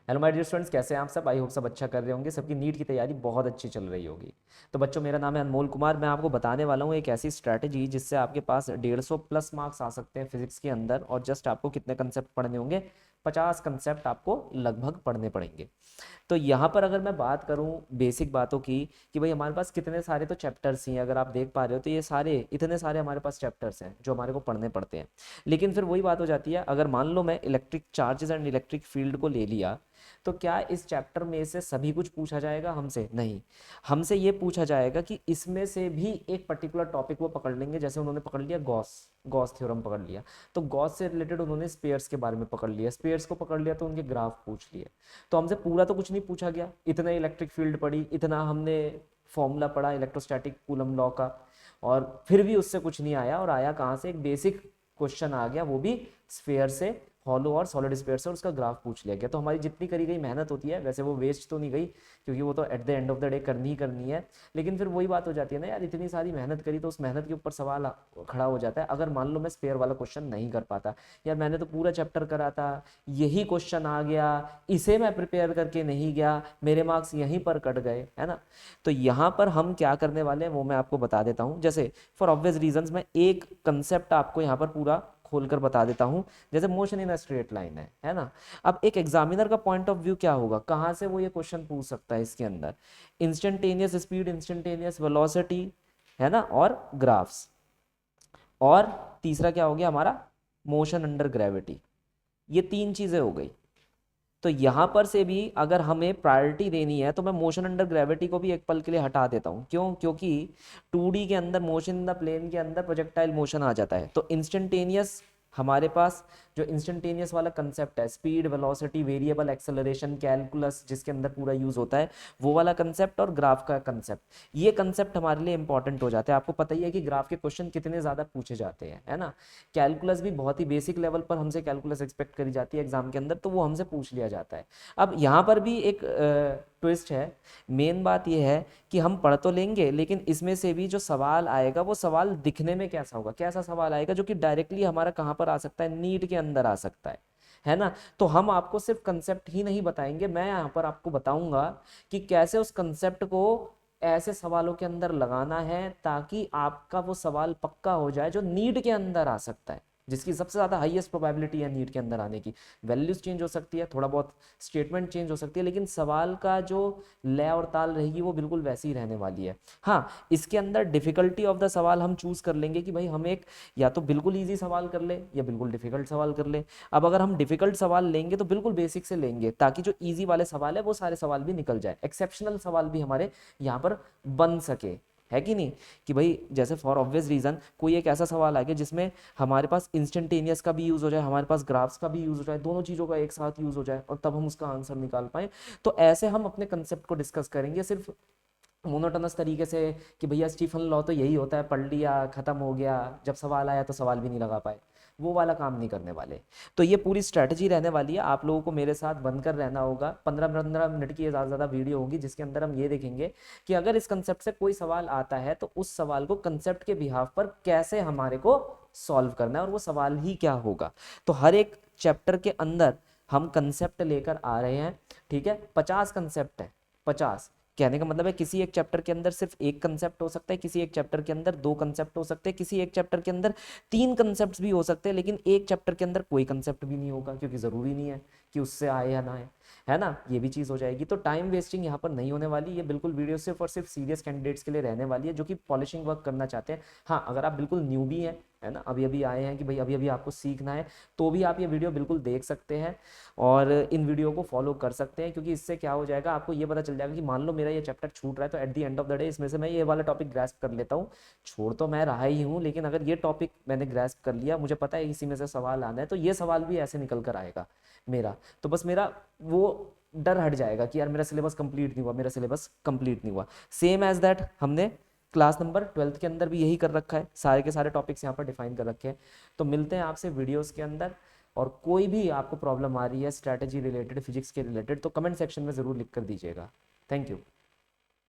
Hello my dear students, कैसे हैं आप सब। आई होप सब अच्छा कर रहे होंगे, सबकी नीट की तैयारी बहुत अच्छी चल रही होगी। तो बच्चों, मेरा नाम है अनमोल कुमार। मैं आपको बताने वाला हूँ एक ऐसी स्ट्रैटेजी जिससे आपके पास 150 प्लस मार्क्स आ सकते हैं फिजिक्स के अंदर। और जस्ट आपको कितने कंसेप्ट पढ़ने होंगे? 50 कंसेप्ट आपको लगभग पढ़ने पड़ेंगे। तो यहाँ पर अगर मैं बात करूँ बेसिक बातों की कि भाई हमारे पास कितने सारे तो चैप्टर्स ही हैं, अगर आप देख पा रहे हो तो ये सारे इतने सारे हमारे पास चैप्टर्स हैं जो हमारे को पढ़ने पड़ते हैं। लेकिन फिर वही बात हो जाती है, अगर मान लो मैं electric charges and electric field को ले लिया, तो क्या इस चैप्टर में से सभी कुछ पूछा जाएगा हमसे? नहीं। हमसे ये पूछा जाएगा कि इसमें से भी एक पर्टिकुलर टॉपिक वो पकड़ लेंगे। जैसे उन्होंने पकड़ लिया गॉस गॉस थ्योरम पकड़ लिया, तो गॉस से रिलेटेड उन्होंने स्पेयर्स के बारे में पकड़ लिया, स्पेयर्स को पकड़ लिया तो उनके ग्राफ पूछ लिए। तो हमसे पूरा तो कुछ नहीं पूछा गया, इतना इलेक्ट्रिक फील्ड पढ़ी, इतना हमने फॉर्मूला पढ़ा इलेक्ट्रोस्टैटिक कूलम लॉ का, और फिर भी उससे कुछ नहीं आया। और आया कहाँ से? एक बेसिक क्वेश्चन आ गया, वो भी स्फेयर से, हॉलो और सॉलिड स्फेयर से, और उसका ग्राफ पूछ लिया गया। तो हमारी जितनी करी गई मेहनत होती है, वैसे वो वेस्ट तो नहीं गई, क्योंकि वो तो at the end of the day करनी ही करनी है। लेकिन फिर वही बात हो जाती है ना यार, इतनी सारी मेहनत करी तो उस मेहनत के ऊपर सवाल खड़ा हो जाता है। अगर मान लो मैं स्पेयर वाला क्वेश्चन नहीं कर पाता, यार मैंने तो पूरा चैप्टर करा था, यही क्वेश्चन आ गया, इसे मैं प्रिपेयर करके नहीं गया, मेरे मार्क्स यहीं पर कट गए, है ना। तो यहाँ पर हम क्या करने वाले हैं वो मैं आपको बता देता हूँ। जैसे फॉर ऑब्वियस रीजंस मैं एक कंसेप्ट आपको यहाँ पर पूरा खोलकर बता देता हूँ। जैसे motion in a straight line है ना। अब एक एग्जामिनर का पॉइंट ऑफ व्यू क्या होगा, कहाँ से वो ये क्वेश्चन पूछ सकता है इसके अंदर? इंस्टेंटेनियस स्पीड, इंस्टेंटेनियस वेलोसिटी, है ना, और ग्राफ्स। और तीसरा क्या हो गया हमारा? Motion under gravity. ये तीन चीजें हो गई। तो यहां पर से भी अगर हमें प्रायोरिटी देनी है तो मैं मोशन अंडर ग्रेविटी को भी एक पल के लिए हटा देता हूं। क्यों? क्योंकि 2D के अंदर, मोशन इन द प्लेन के अंदर प्रोजेक्टाइल मोशन आ जाता है। तो इंस्टेंटेनियस हमारे पास जो इंस्टेंटेनियस वाला कंसेप्ट है, speed, velocity, variable acceleration, calculus जिसके अंदर पूरा यूज होता है, वो वाला कंसेप्ट, और ग्राफ का कंसेप्ट, ये कंसेप्ट हमारे लिए इंपॉर्टेंट हो जाते हैं। आपको पता ही है कि ग्राफ के क्वेश्चन कितने ज्यादा पूछे जाते हैं, है ना। कैलकुलस भी बहुत ही बेसिक लेवल पर हमसे कैलकुलस एक्सपेक्ट करी जाती है एग्जाम के अंदर, तो वो हमसे पूछ लिया जाता है। अब यहाँ पर भी एक ट्विस्ट है। मेन बात यह है कि हम पढ़ तो लेंगे, लेकिन इसमें से भी जो सवाल आएगा वो सवाल दिखने में कैसा होगा, कैसा सवाल आएगा जो कि डायरेक्टली हमारा कहाँ पर आ सकता है? नीट के अंदर आ सकता है ना। तो हम आपको सिर्फ कंसेप्ट ही नहीं बताएंगे, मैं यहाँ पर आपको बताऊंगा कि कैसे उस कंसेप्ट को ऐसे सवालों के अंदर लगाना है ताकि आपका वो सवाल पक्का हो जाए जो नीट के अंदर आ सकता है, जिसकी सबसे ज्यादा हाईएस्ट प्रोबेबिलिटी है नीट के अंदर आने की। वैल्यूज चेंज हो सकती है, थोड़ा बहुत स्टेटमेंट चेंज हो सकती है, लेकिन सवाल का जो लय और ताल रहेगी वो बिल्कुल वैसी ही रहने वाली है। हाँ, इसके अंदर डिफिकल्टी ऑफ द सवाल हम चूज कर लेंगे कि भाई हम एक या तो बिल्कुल ईजी सवाल कर ले या बिल्कुल डिफिकल्ट सवाल कर ले। अब अगर हम डिफिकल्ट सवाल लेंगे तो बिल्कुल बेसिक से लेंगे, ताकि जो ईजी वाले सवाल है वो सारे सवाल भी निकल जाए, एक्सेप्शनल सवाल भी हमारे यहाँ पर बन सके, है कि नहीं। कि भाई जैसे फॉर ऑब्वियस रीजन कोई एक ऐसा सवाल आ गया जिसमें हमारे पास इंस्टेंटेनियस का भी यूज हो जाए, हमारे पास ग्राफ्स का भी यूज हो जाए, दोनों चीजों का एक साथ यूज हो जाए, और तब हम उसका आंसर निकाल पाए। तो ऐसे हम अपने कंसेप्ट को डिस्कस करेंगे, सिर्फ मोनोटोनस तरीके से कि भैया स्टीफन लॉ तो यही होता है, पढ़ लिया खत्म हो गया, जब सवाल आया तो सवाल भी नहीं लगा पाए, वो वाला काम नहीं करने वाले। तो ये पूरी स्ट्रैटेजी रहने वाली है। आप लोगों को मेरे साथ बनकर रहना होगा। 15-15 मिनट की ज़्यादा ज़्यादा वीडियो होगी जिसके अंदर हम ये देखेंगे कि अगर इस कंसेप्ट से कोई सवाल आता है तो उस सवाल को कंसेप्ट के बिहाफ पर कैसे हमारे को सॉल्व करना है, और वो सवाल ही क्या होगा। तो हर एक चैप्टर के अंदर हम कंसेप्ट लेकर आ रहे हैं, ठीक है। 50 कंसेप्ट है, 50। कहने का मतलब है किसी एक चैप्टर के अंदर सिर्फ एक कंसेप्ट हो सकता है, किसी एक चैप्टर के अंदर दो कंसेप्ट हो सकते हैं, किसी एक चैप्टर के अंदर तीन कंसेप्ट भी हो सकते हैं, लेकिन एक चैप्टर के अंदर कोई कंसेप्ट भी नहीं होगा, क्योंकि जरूरी नहीं है कि उससे आए या ना आए, है ना। ये भी चीज हो जाएगी। तो टाइम वेस्टिंग यहाँ पर नहीं होने वाली। ये बिल्कुल वीडियो सिर्फ और सिर्फ सीरियस कैंडिडेट्स के लिए रहने वाली है जो कि पॉलिशिंग वर्क करना चाहते हैं। हाँ, अगर आप बिल्कुल न्यू भी हैं, है ना, अभी अभी आए हैं कि भाई अभी अभी आपको सीखना है, तो भी आप ये वीडियो बिल्कुल देख सकते हैं और इन वीडियो को फॉलो कर सकते हैं। क्योंकि इससे क्या हो जाएगा, आपको ये पता चल जाएगा कि मान लो मेरा ये चैप्टर छूट रहा है, तो at the end of the day इसमें से मैं ये वाला टॉपिक ग्रैस्प कर लेता हूँ। छोड़ तो मैं रहा ही हूँ, लेकिन अगर ये टॉपिक मैंने ग्रैस्प कर लिया, मुझे पता है इसी में से सवाल आना है, तो ये सवाल भी ऐसे निकल कर आएगा मेरा। तो बस मेरा वो डर हट जाएगा कि यार मेरा सिलेबस कंप्लीट नहीं हुआ, मेरा सिलेबस कंप्लीट नहीं हुआ। सेम एज दैट हमने क्लास नंबर 12th के अंदर भी यही कर रखा है, सारे के सारे टॉपिक्स यहाँ पर डिफाइन कर रखे हैं। तो मिलते हैं आपसे वीडियोस के अंदर। और कोई भी आपको प्रॉब्लम आ रही है स्ट्रैटेजी रिलेटेड, फिजिक्स के रिलेटेड, तो कमेंट सेक्शन में ज़रूर लिख कर दीजिएगा। Thank you.